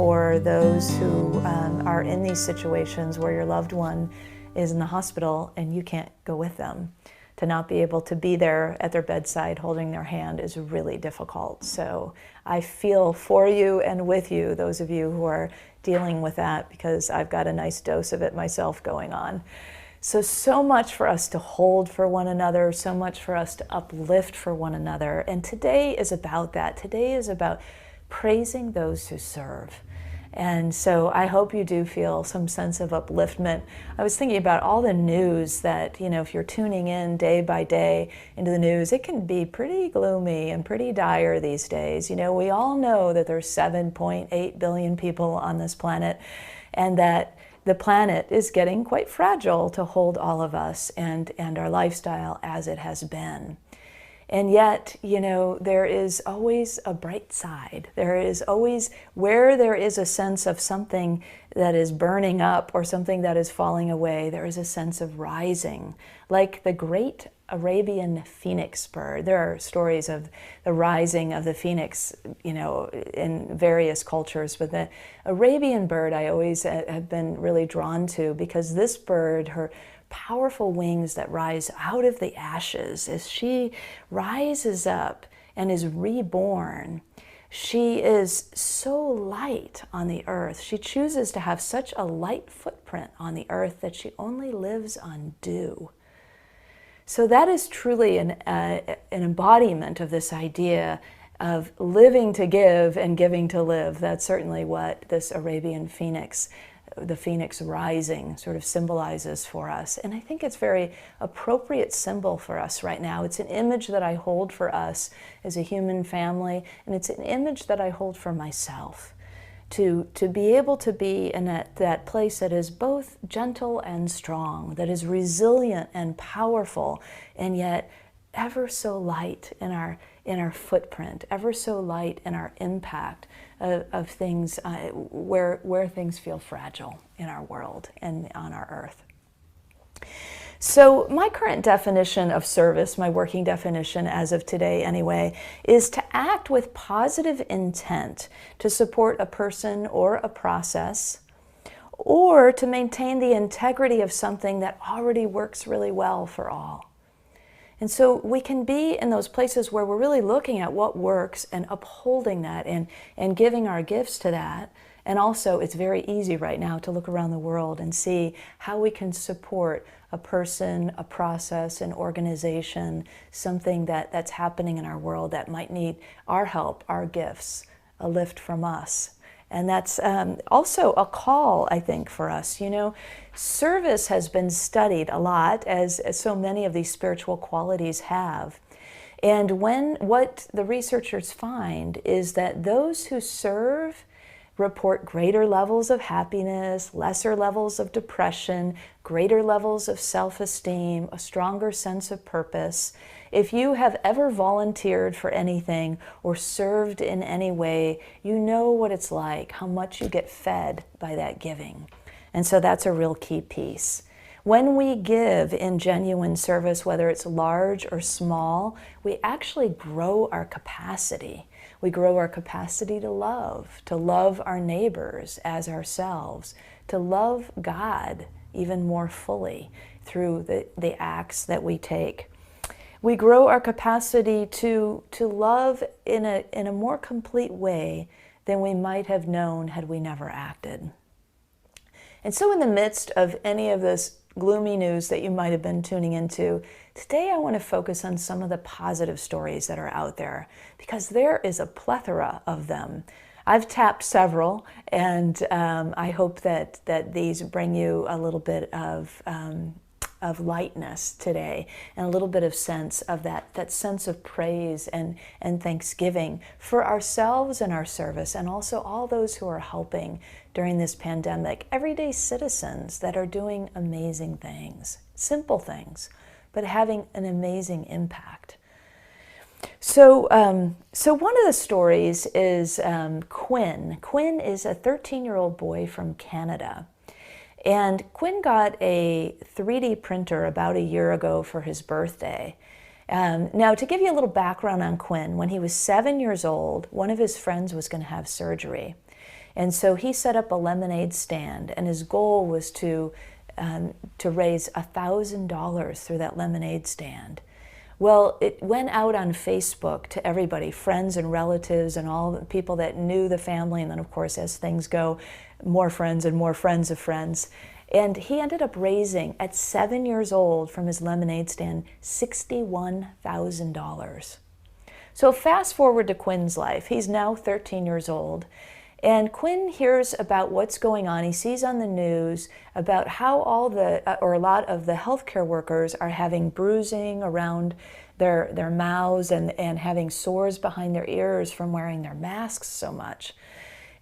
for those who are in these situations where your loved one is in the hospital and you can't go with them. To not be able to be there at their bedside holding their hand is really difficult. So I feel for you and with you, those of you who are dealing with that, because I've got a nice dose of it myself going on. So much for us to hold for one another, so much for us to uplift for one another. And today is about that. Today is about praising those who serve. And so I hope you do feel some sense of upliftment. I was thinking about all the news that, if you're tuning in day by day into the news, it can be pretty gloomy and pretty dire these days. We all know that there's 7.8 billion people on this planet, and that the planet is getting quite fragile to hold all of us and our lifestyle as it has been. And yet, there is always a bright side. There is always, where there is a sense of something that is burning up or something that is falling away, there is a sense of rising. Like the great Arabian phoenix bird. There are stories of the rising of the phoenix, in various cultures. But the Arabian bird I always have been really drawn to, because this bird, her powerful wings that rise out of the ashes, as she rises up and is reborn, she is so light on the earth. She chooses to have such a light footprint on the earth that she only lives on dew. So that is truly an embodiment of this idea of living to give and giving to live. That's certainly what this Arabian phoenix, the phoenix rising, sort of symbolizes for us. And I think it's a very appropriate symbol for us right now. It's an image that I hold for us as a human family, and it's an image that I hold for myself. To be able to be in that place that is both gentle and strong, that is resilient and powerful, and yet ever so light in our footprint, ever so light in our impact of things where things feel fragile in our world and on our earth. So my current definition of service, my working definition as of today anyway, is to act with positive intent to support a person or a process, or to maintain the integrity of something that already works really well for all. And so we can be in those places where we're really looking at what works and upholding that and giving our gifts to that. And also, it's very easy right now to look around the world and see how we can support a person, a process, an organization, something that's happening in our world that might need our help, our gifts, a lift from us. And that's also a call, I think, for us. Service has been studied a lot, as so many of these spiritual qualities have. And what the researchers find is that those who serve report greater levels of happiness, lesser levels of depression, greater levels of self-esteem, a stronger sense of purpose. If you have ever volunteered for anything or served in any way, you know what it's like, how much you get fed by that giving. And so that's a real key piece. When we give in genuine service, whether it's large or small, we actually grow our capacity. We grow our capacity to love our neighbors as ourselves, to love God even more fully through the acts that we take. We grow our capacity to love in a more complete way than we might have known had we never acted. And so in the midst of any of this gloomy news that you might have been tuning into, today I want to focus on some of the positive stories that are out there, because there is a plethora of them. I've tapped several, and I hope that these bring you a little bit of lightness today, and a little bit of sense of that sense of praise and thanksgiving for ourselves and our service, and also all those who are helping during this pandemic, everyday citizens that are doing amazing things, simple things, but having an amazing impact. So one of the stories is Quinn. Quinn is a 13-year-old boy from Canada. And Quinn got a 3D printer about a year ago for his birthday. Now, to give you a little background on Quinn, when he was 7 years old, one of his friends was going to have surgery. And so he set up a lemonade stand, and his goal was to raise $1,000 through that lemonade stand. Well, it went out on Facebook to everybody, friends and relatives and all the people that knew the family, and then of course as things go, more friends and more friends of friends. And he ended up raising, at 7 years old, from his lemonade stand, $61,000. So fast forward to Quinn's life. He's now 13 years old. And Quinn hears about what's going on. He sees on the news about how a lot of the healthcare workers are having bruising around their mouths and having sores behind their ears from wearing their masks so much.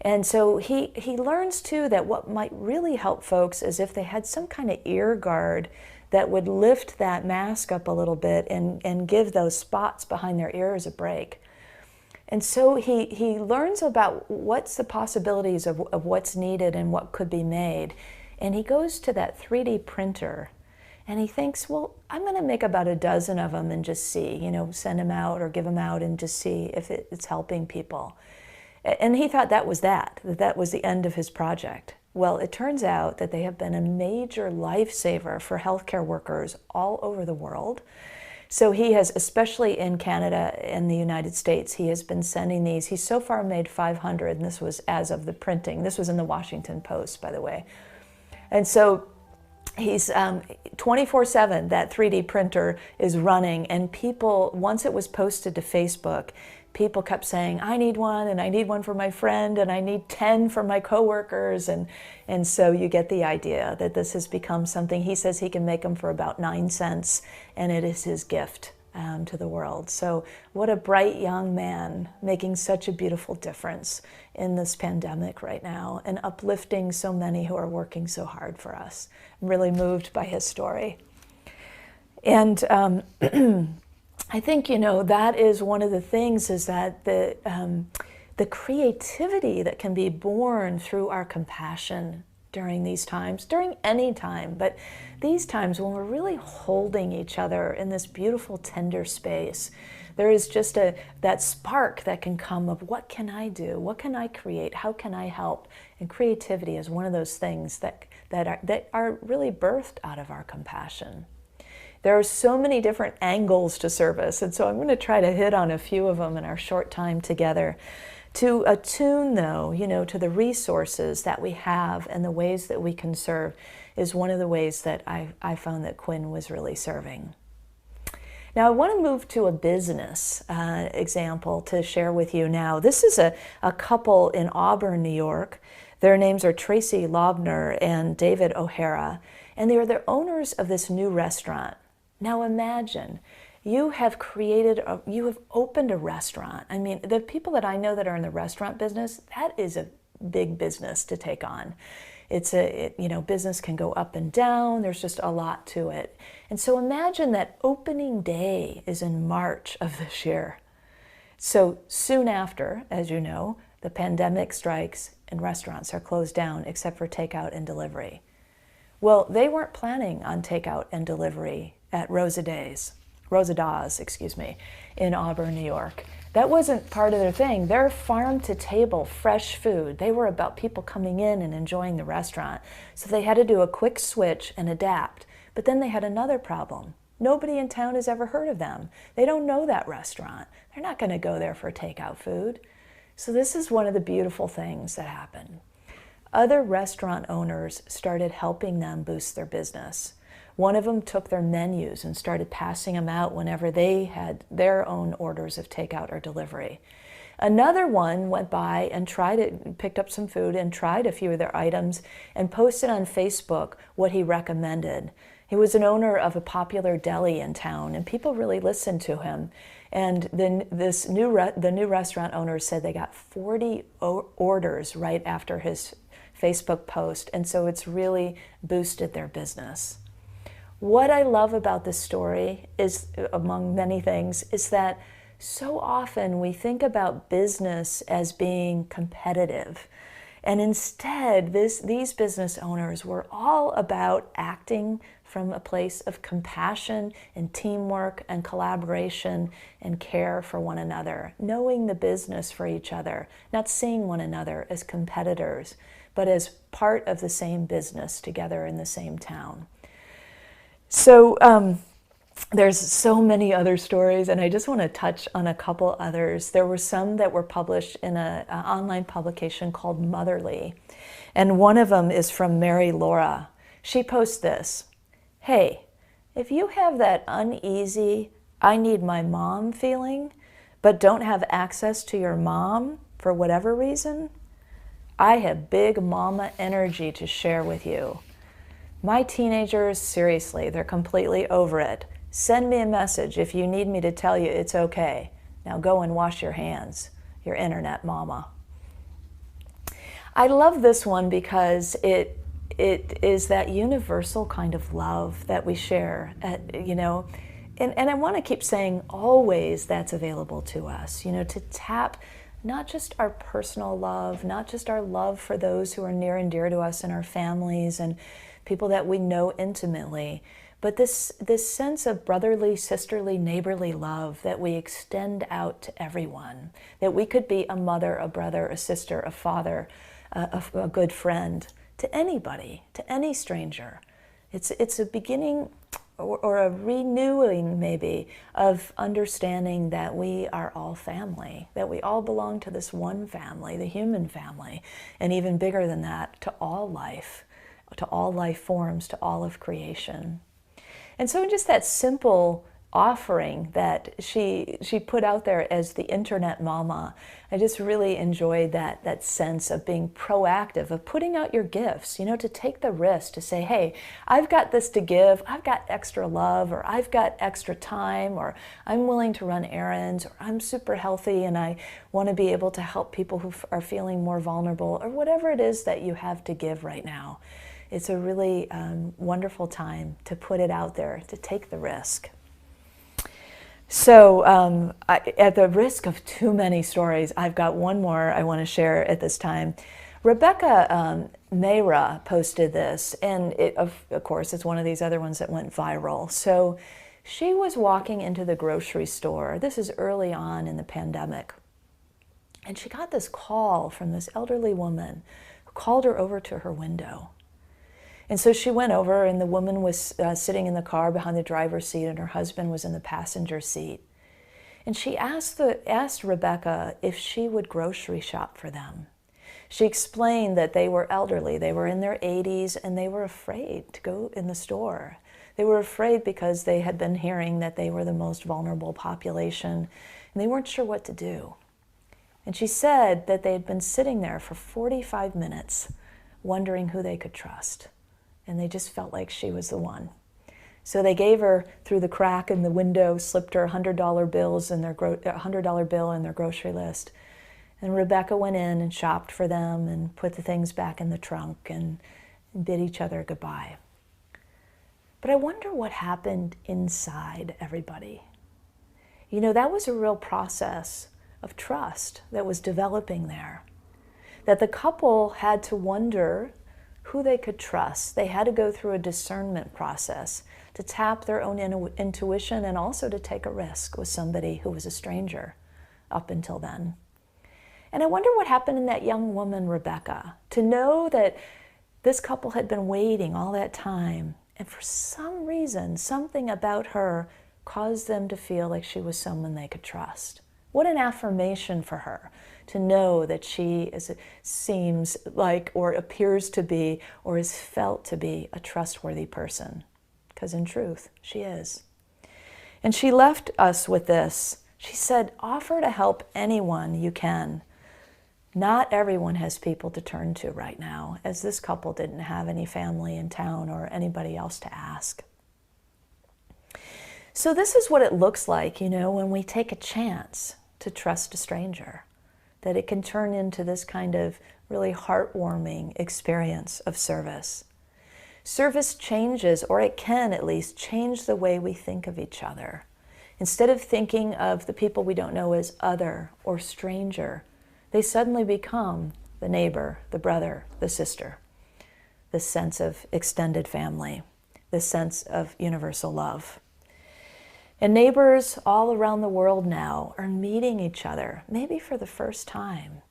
And so he learns too that what might really help folks is if they had some kind of ear guard that would lift that mask up a little bit and give those spots behind their ears a break. And so he learns about what's the possibilities of what's needed and what could be made. And he goes to that 3D printer and he thinks, well, I'm going to make about a dozen of them and just see, send them out or give them out and just see if it's helping people. And he thought that was that was the end of his project. Well, it turns out that they have been a major lifesaver for healthcare workers all over the world. So he has, especially in Canada and the United States, he has been sending these. He's so far made 500, and this was as of the printing. This was in the Washington Post, by the way. And so he's 24/7, that 3D printer is running, and people, once it was posted to Facebook, people kept saying, I need one, and I need one for my friend, and I need 10 for my coworkers. And so you get the idea that this has become something. He says he can make them for about 9 cents, and it is his gift to the world. So what a bright young man making such a beautiful difference in this pandemic right now and uplifting so many who are working so hard for us. I'm really moved by his story. And I think, that is one of the things, is that the creativity that can be born through our compassion during these times, during any time, but these times when we're really holding each other in this beautiful, tender space, there is just that spark that can come of what can I do? What can I create? How can I help? And creativity is one of those things that are really birthed out of our compassion. There are so many different angles to service, and so I'm going to try to hit on a few of them in our short time together. To attune, though, to the resources that we have and the ways that we can serve is one of the ways that I found that Quinn was really serving. Now, I want to move to a business example to share with you now. This is a couple in Auburn, New York. Their names are Tracy Lobner and David O'Hara, and they are the owners of this new restaurant. Now imagine, you have opened a restaurant. I mean, the people that I know that are in the restaurant business, that is a big business to take on. Business can go up and down. There's just a lot to it. And so imagine that opening day is in March of this year. So soon after, as you know, the pandemic strikes and restaurants are closed down except for takeout and delivery. Well, they weren't planning on takeout and delivery at Rosa Dawes, in Auburn, New York. That wasn't part of their thing. They're farm-to-table, fresh food. They were about people coming in and enjoying the restaurant. So they had to do a quick switch and adapt. But then they had another problem. Nobody in town has ever heard of them. They don't know that restaurant. They're not going to go there for takeout food. So this is one of the beautiful things that happened. Other restaurant owners started helping them boost their business. One of them took their menus and started passing them out whenever they had their own orders of takeout or delivery. Another one went by and picked up some food and tried a few of their items and posted on Facebook what he recommended. He was an owner of a popular deli in town, and people really listened to him. And then the new restaurant owner said they got 40 orders right after his Facebook post, and so it's really boosted their business. What I love about this story is, among many things, is that so often we think about business as being competitive. And instead, these business owners were all about acting from a place of compassion and teamwork and collaboration and care for one another, knowing the business for each other, not seeing one another as competitors, but as part of the same business together in the same town. So there's so many other stories, and I just want to touch on a couple others. There were some that were published in an online publication called Motherly, and one of them is from Mary Laura. She posts this: "Hey, if you have that uneasy, I need my mom feeling, but don't have access to your mom for whatever reason, I have big mama energy to share with you. My teenagers, seriously, they're completely over it. Send me a message if you need me to tell you it's okay. Now go and wash your hands, your internet mama." I love this one because it is that universal kind of love that we share, and I want to keep saying always that's available to us, to tap not just our personal love, not just our love for those who are near and dear to us in our families and people that we know intimately, but this sense of brotherly, sisterly, neighborly love that we extend out to everyone, that we could be a mother, a brother, a sister, a father, a good friend, to anybody, to any stranger. It's a beginning or a renewing maybe of understanding that we are all family, that we all belong to this one family, the human family, and even bigger than that, to all life forms, to all of creation. And so just that simple offering that she put out there as the internet mama, I just really enjoyed that sense of being proactive, of putting out your gifts, to take the risk to say, hey, I've got this to give, I've got extra love, or I've got extra time, or I'm willing to run errands, or I'm super healthy and I want to be able to help people who are feeling more vulnerable, or whatever it is that you have to give right now. It's a really wonderful time to put it out there, to take the risk. So at the risk of too many stories, I've got one more I want to share at this time. Rebecca Mayra posted this, and of course it's one of these other ones that went viral. So she was walking into the grocery store. This is early on in the pandemic. And she got this call from this elderly woman who called her over to her window. And so she went over, and the woman was sitting in the car behind the driver's seat, and her husband was in the passenger seat. And she asked Rebecca if she would grocery shop for them. She explained that they were elderly, they were in their 80s, and they were afraid to go in the store. They were afraid because they had been hearing that they were the most vulnerable population, and they weren't sure what to do. And she said that they had been sitting there for 45 minutes, wondering who they could trust. And they just felt like she was the one. So they gave her, through the crack in the window, slipped her $100 bills in their $100 bill in their grocery list. And Rebecca went in and shopped for them and put the things back in the trunk and bid each other goodbye. But I wonder what happened inside everybody. That was a real process of trust that was developing there. That the couple had to wonder who they could trust. They had to go through a discernment process to tap their own intuition and also to take a risk with somebody who was a stranger up until then. And I wonder what happened in that young woman, Rebecca, to know that this couple had been waiting all that time, and for some reason, something about her caused them to feel like she was someone they could trust. What an affirmation for her to know that she seems like, or appears to be, or is felt to be a trustworthy person. Because in truth, she is. And she left us with this. She said, offer to help anyone you can. Not everyone has people to turn to right now, as this couple didn't have any family in town or anybody else to ask. So this is what it looks like, when we take a chance to trust a stranger, that it can turn into this kind of really heartwarming experience of service. Service changes, or it can at least change the way we think of each other. Instead of thinking of the people we don't know as other or stranger, they suddenly become the neighbor, the brother, the sister, this sense of extended family, this sense of universal love. And neighbors all around the world now are meeting each other, maybe for the first time.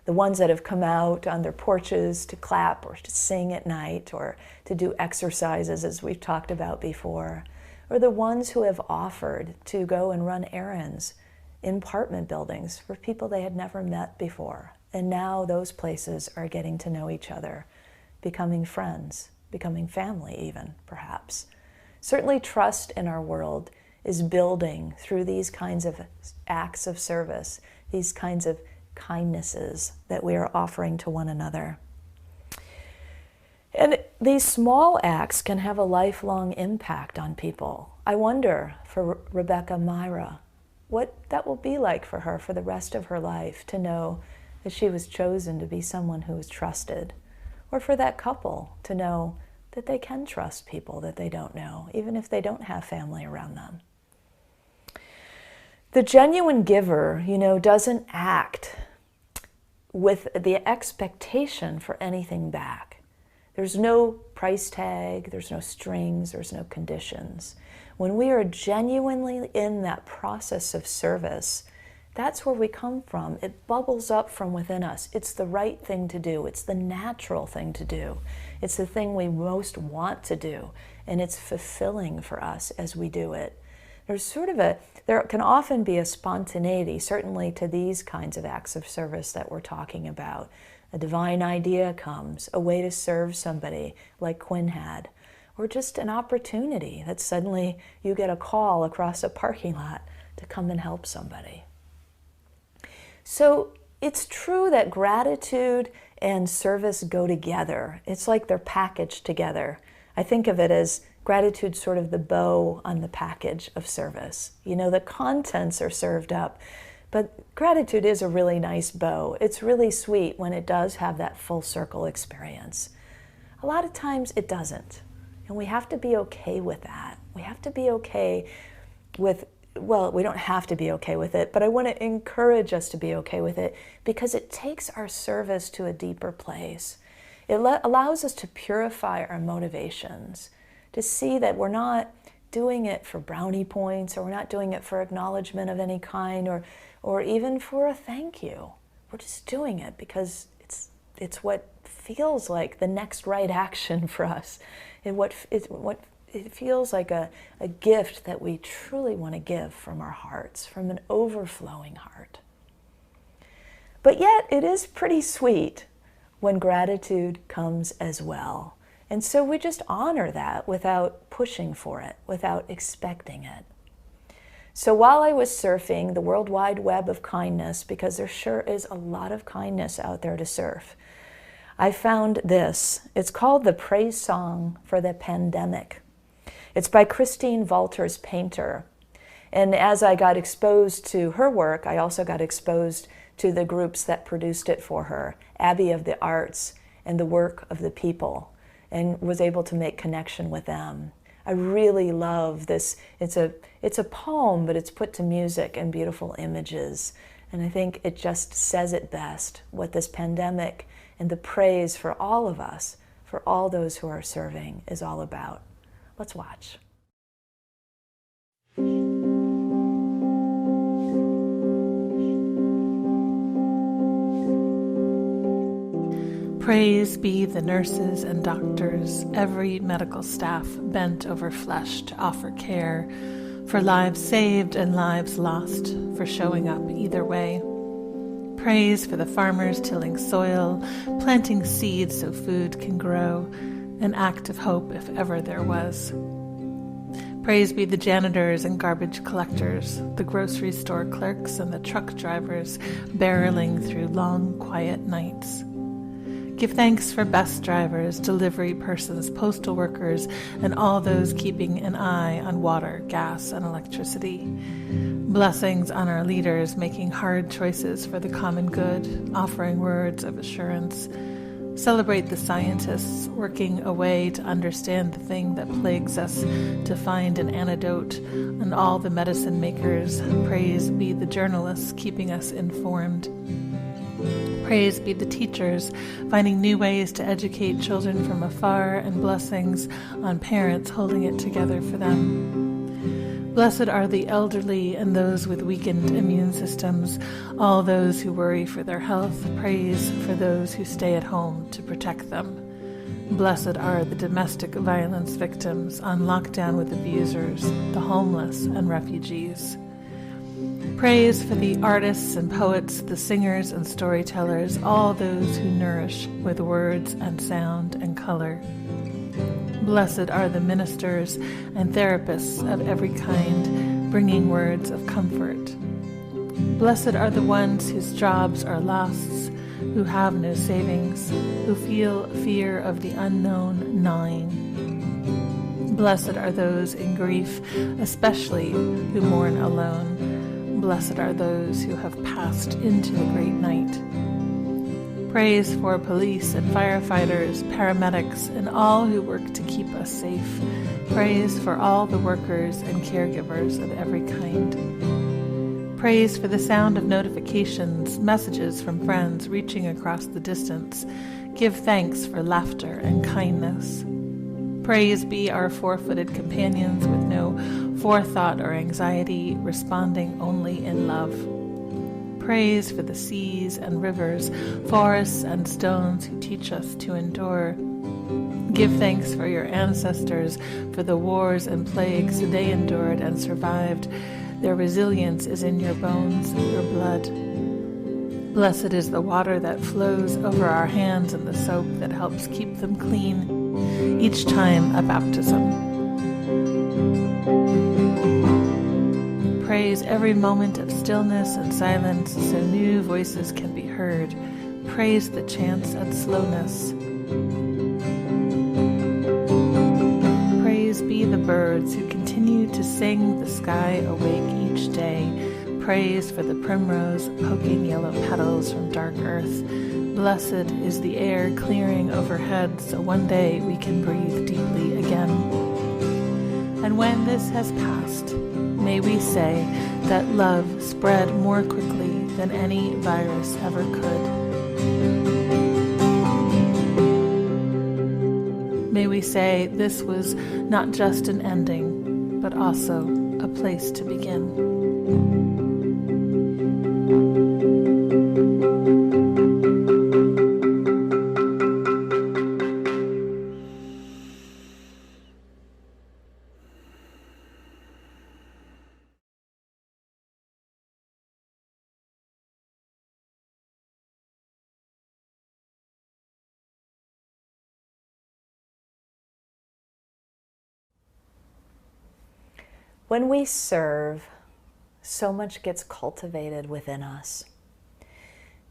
The ones that have come out on their porches to clap or to sing at night or to do exercises, as we've talked about before, or the ones who have offered to go and run errands in apartment buildings for people they had never met before. And now those places are getting to know each other, becoming friends, becoming family even, perhaps. Certainly trust in our world is building through these kinds of acts of service, these kinds of kindnesses that we are offering to one another. And these small acts can have a lifelong impact on people. I wonder for Rebecca Myra, what that will be like for her for the rest of her life to know that she was chosen to be someone who was trusted, or for that couple to know that they can trust people that they don't know, even if they don't have family around them. The genuine giver, doesn't act with the expectation for anything back. There's no price tag, there's no strings, there's no conditions. When we are genuinely in that process of service, that's where we come from. It bubbles up from within us. It's the right thing to do. It's the natural thing to do. It's the thing we most want to do, and it's fulfilling for us as we do it. There can often be a spontaneity, certainly to these kinds of acts of service that we're talking about. A divine idea comes, a way to serve somebody like Quinn had, or just an opportunity that suddenly you get a call across a parking lot to come and help somebody. So it's true that gratitude and service go together. It's like they're packaged together. I think of it as gratitude sort of the bow on the package of service. The contents are served up, but gratitude is a really nice bow. It's really sweet when it does have that full circle experience. A lot of times it doesn't, and we have to be okay with that. We have to be okay with, we don't have to be okay with it, but I want to encourage us to be okay with it because it takes our service to a deeper place. It allows us to purify our motivations, to see that we're not doing it for brownie points, or we're not doing it for acknowledgement of any kind, or even for a thank you. We're just doing it because it's what feels like the next right action for us. It feels like a gift that we truly want to give from our hearts, from an overflowing heart. But yet it is pretty sweet when gratitude comes as well. And so we just honor that without pushing for it, without expecting it. So while I was surfing the World Wide Web of kindness, because there sure is a lot of kindness out there to surf, I found this. It's called The Praise Song for the Pandemic. It's by Kristin Valters Painter. And as I got exposed to her work, I also got exposed to the groups that produced it for her, Abbey of the Arts and the Work of the People, and was able to make connection with them. I really love this. It's a poem, but it's put to music and beautiful images. And I think it just says it best, what this pandemic and the praise for all of us, for all those who are serving, is all about. Let's watch. Praise be the nurses and doctors, every medical staff bent over flesh to offer care, for lives saved and lives lost, for showing up either way. Praise for the farmers tilling soil, planting seeds so food can grow, an act of hope if ever there was. Praise be the janitors and garbage collectors, the grocery store clerks and the truck drivers barreling through long, quiet nights. Give thanks for bus drivers, delivery persons, postal workers, and all those keeping an eye on water, gas, and electricity. Blessings on our leaders making hard choices for the common good, offering words of assurance. Celebrate the scientists working away to understand the thing that plagues us, to find an antidote, and all the medicine makers. Praise be the journalists keeping us informed. Praise be the teachers, finding new ways to educate children from afar, and blessings on parents holding it together for them. Blessed are the elderly and those with weakened immune systems, all those who worry for their health. Praise for those who stay at home to protect them. Blessed are the domestic violence victims on lockdown with abusers, the homeless and refugees. Praise for the artists and poets, the singers and storytellers, all those who nourish with words and sound and color. Blessed are the ministers and therapists of every kind, bringing words of comfort. Blessed are the ones whose jobs are lost, who have no savings, who feel fear of the unknown gnawing. Blessed are those in grief, especially who mourn alone. Blessed are those who have passed into the great night. Praise for police and firefighters, paramedics, and all who work to keep us safe. Praise for all the workers and caregivers of every kind. Praise for the sound of notifications, messages from friends reaching across the distance. Give thanks for laughter and kindness. Praise be our four-footed companions with no forethought or anxiety, responding only in love. Praise for the seas and rivers, forests and stones who teach us to endure. Give thanks for your ancestors, for the wars and plagues they endured and survived. Their resilience is in your bones, your blood. Blessed is the water that flows over our hands and the soap that helps keep them clean each time a baptism. Praise every moment of stillness and silence so new voices can be heard. Praise the chance at slowness. Praise be the birds who continue to sing the sky awake each day. Praise for the primrose poking yellow petals from dark earth. Blessed is the air clearing overhead so one day we can breathe deeply again. And when this has passed, may we say that love spread more quickly than any virus ever could. May we say this was not just an ending, but also a place to begin. When we serve, so much gets cultivated within us.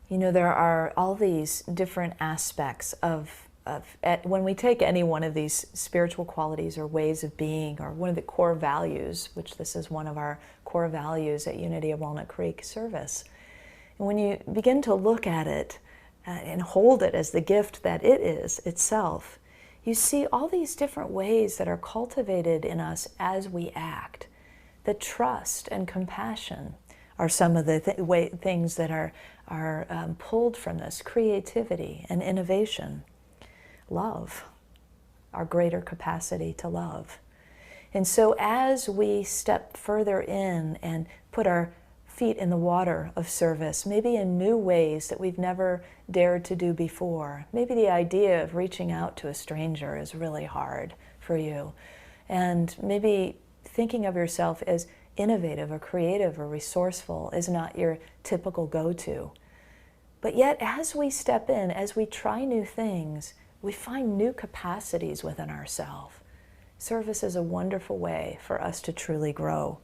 You know, there are all these different aspects of when we take any one of these spiritual qualities or ways of being, or one of the core values, which this is one of our core values at Unity of Walnut Creek, service. And when you begin to look at it and hold it as the gift that it is itself, you see all these different ways that are cultivated in us as we act. That trust and compassion are some of the things that are pulled from this. Creativity and innovation. Love, our greater capacity to love. And so as we step further in and put our feet in the water of service, maybe in new ways that we've never dared to do before. Maybe the idea of reaching out to a stranger is really hard for you. And maybe thinking of yourself as innovative or creative or resourceful is not your typical go-to. But yet, as we step in, as we try new things, we find new capacities within ourselves. Service is a wonderful way for us to truly grow.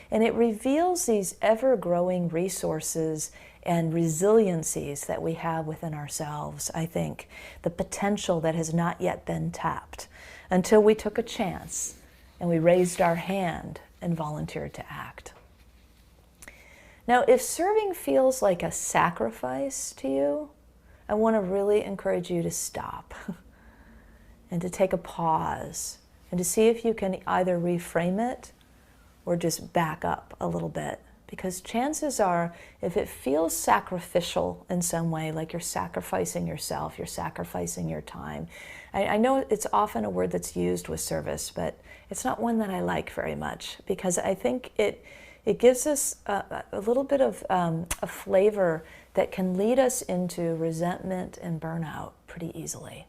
And it reveals these ever-growing resources and resiliencies that we have within ourselves, I think. The potential that has not yet been tapped until we took a chance and we raised our hand and volunteered to act. Now, if serving feels like a sacrifice to you, I want to really encourage you to stop and to take a pause and to see if you can either reframe it or just back up a little bit, Because chances are, if it feels sacrificial in some way, like you're sacrificing yourself, you're sacrificing your time. I know it's often a word that's used with service, but it's not one that I like very much, because I think it gives us a little bit of a flavor that can lead us into resentment and burnout pretty easily.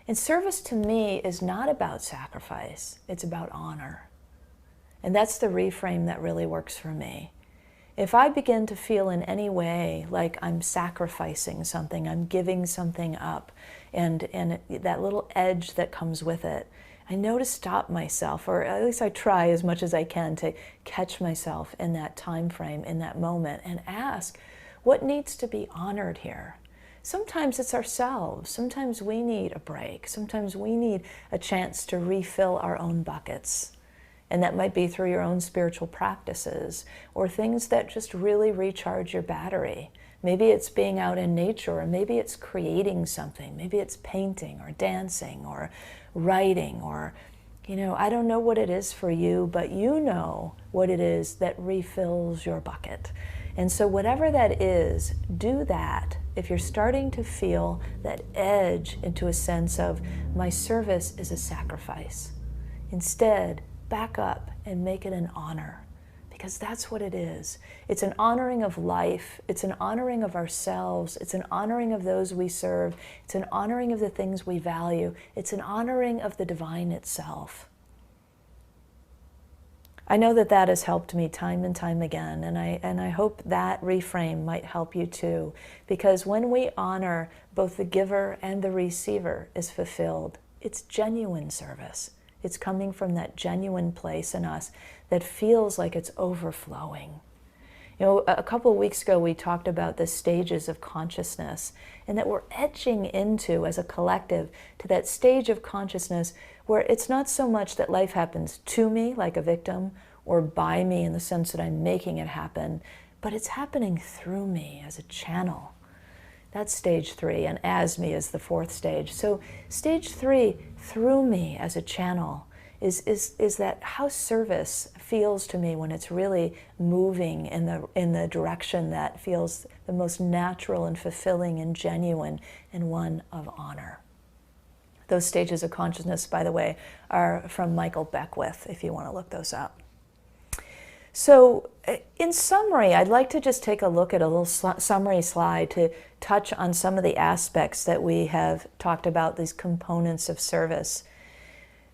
And service to me is not about sacrifice, it's about honor. And that's the reframe that really works for me. If I begin to feel in any way like I'm sacrificing something, I'm giving something up, and that little edge that comes with it, I know to stop myself, or at least I try as much as I can to catch myself in that time frame, in that moment, and ask, what needs to be honored here? Sometimes it's ourselves. Sometimes we need a break. Sometimes we need a chance to refill our own buckets. And that might be through your own spiritual practices or things that just really recharge your battery. Maybe it's being out in nature, or maybe it's creating something. Maybe it's painting or dancing or writing, or, I don't know what it is for you, but you know what it is that refills your bucket. And so whatever that is, do that. If you're starting to feel that edge into a sense of, my service is a sacrifice, instead, back up and make it an honor, because that's what it is. It's an honoring of life. It's an honoring of ourselves. It's an honoring of those we serve. It's an honoring of the things we value. It's an honoring of the divine itself. I know that that has helped me time and time again, and I hope that reframe might help you too, because when we honor both the giver and the receiver is fulfilled, it's genuine service. It's coming from that genuine place in us that feels like it's overflowing. A couple of weeks ago we talked about the stages of consciousness, and that we're edging into, as a collective, to that stage of consciousness where it's not so much that life happens to me like a victim or by me in the sense that I'm making it happen, but it's happening through me as a channel. That's stage 3, and as me is the 4th stage. So stage 3, through me as a channel, is that how service feels to me when it's really moving in the direction that feels the most natural and fulfilling and genuine, and one of honor. Those stages of consciousness, by the way, are from Michael Beckwith, if you want to look those up. So in summary, I'd like to just take a look at a little summary slide to touch on some of the aspects that we have talked about, these components of service.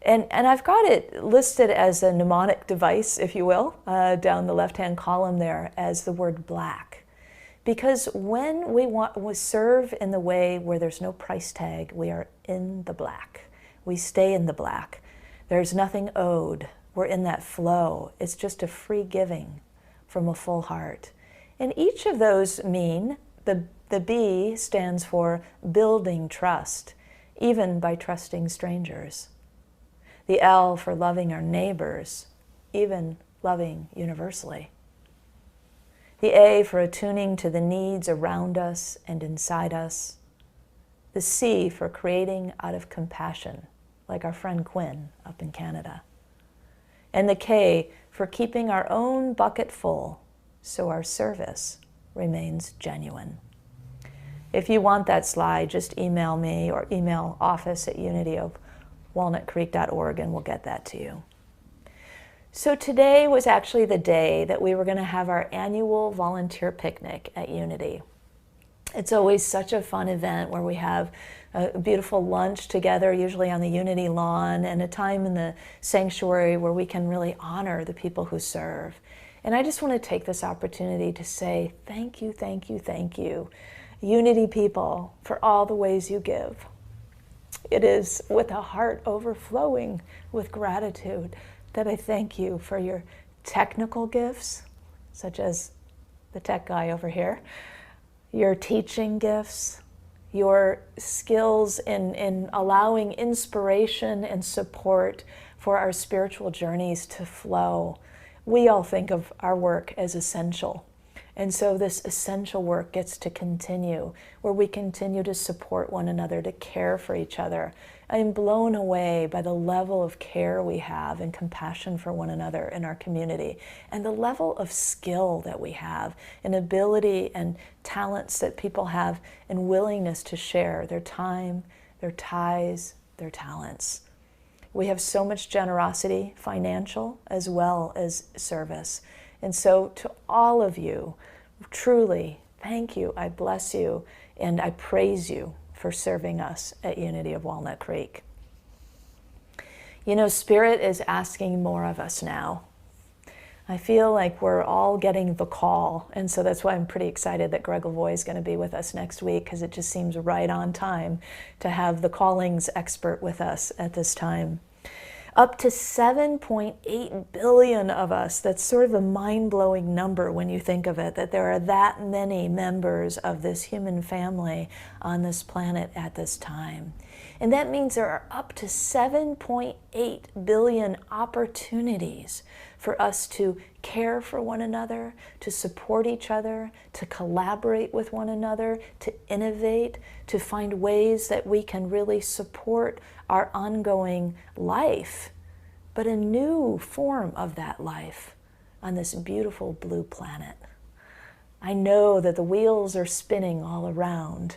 And I've got it listed as a mnemonic device, if you will, down the left-hand column there as the word black. Because when we serve in the way where there's no price tag, we are in the black. We stay in the black. There's nothing owed. We're in that flow. It's just a free giving from a full heart. And each of those mean, the B stands for building trust, even by trusting strangers. The L for loving our neighbors, even loving universally. The A for attuning to the needs around us and inside us. The C for creating out of compassion, like our friend Quinn up in Canada. And the K for keeping our own bucket full so our service remains genuine. If you want that slide, just email me or email office@unityofwalnutcreek.org and we'll get that to you. So today was actually the day that we were going to have our annual volunteer picnic at Unity. It's always such a fun event where we have a beautiful lunch together, usually on the Unity lawn, and a time in the sanctuary where we can really honor the people who serve. And I just want to take this opportunity to say thank you, thank you, thank you, Unity people, for all the ways you give. It is with a heart overflowing with gratitude that I thank you for your technical gifts, such as the tech guy over here, your teaching gifts, your skills in allowing inspiration and support for our spiritual journeys to flow. We all think of our work as essential, And so this essential work gets to continue, where we continue to support one another, to care for each other. I'm blown away by the level of care we have and compassion for one another in our community, and the level of skill that we have, and ability and talents that people have, and willingness to share their time, their ties, their talents. We have so much generosity, financial as well as service. And so to all of you, truly, thank you, I bless you, and I praise you for serving us at Unity of Walnut Creek. You know, Spirit is asking more of us now. I feel like we're all getting the call, and so that's why I'm pretty excited that Greg Lavoie is going to be with us next week, because it just seems right on time to have the callings expert with us at this time. Up to 7.8 billion of us. That's sort of a mind-blowing number when you think of it, that there are that many members of this human family on this planet at this time. And that means there are up to 7.8 billion opportunities for us to care for one another, to support each other, to collaborate with one another, to innovate, to find ways that we can really support our ongoing life, but a new form of that life on this beautiful blue planet. I know that the wheels are spinning all around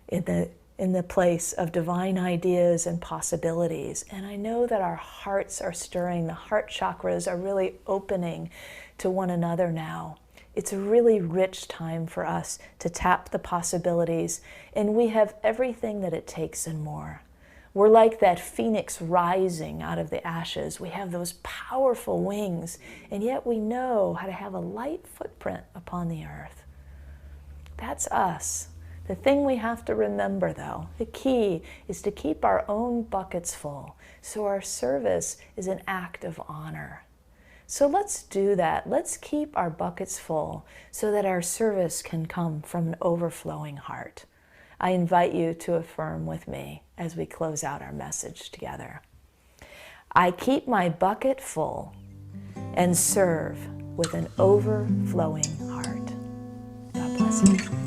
in the place of divine ideas and possibilities. And I know that our hearts are stirring, the heart chakras are really opening to one another now. It's a really rich time for us to tap the possibilities, and we have everything that it takes and more. We're like that phoenix rising out of the ashes. We have those powerful wings, and yet we know how to have a light footprint upon the earth. That's us. The thing we have to remember, though, the key is to keep our own buckets full, so our service is an act of honor. So let's do that. Let's keep our buckets full so that our service can come from an overflowing heart. I invite you to affirm with me as we close out our message together. I keep my bucket full and serve with an overflowing heart. God bless you.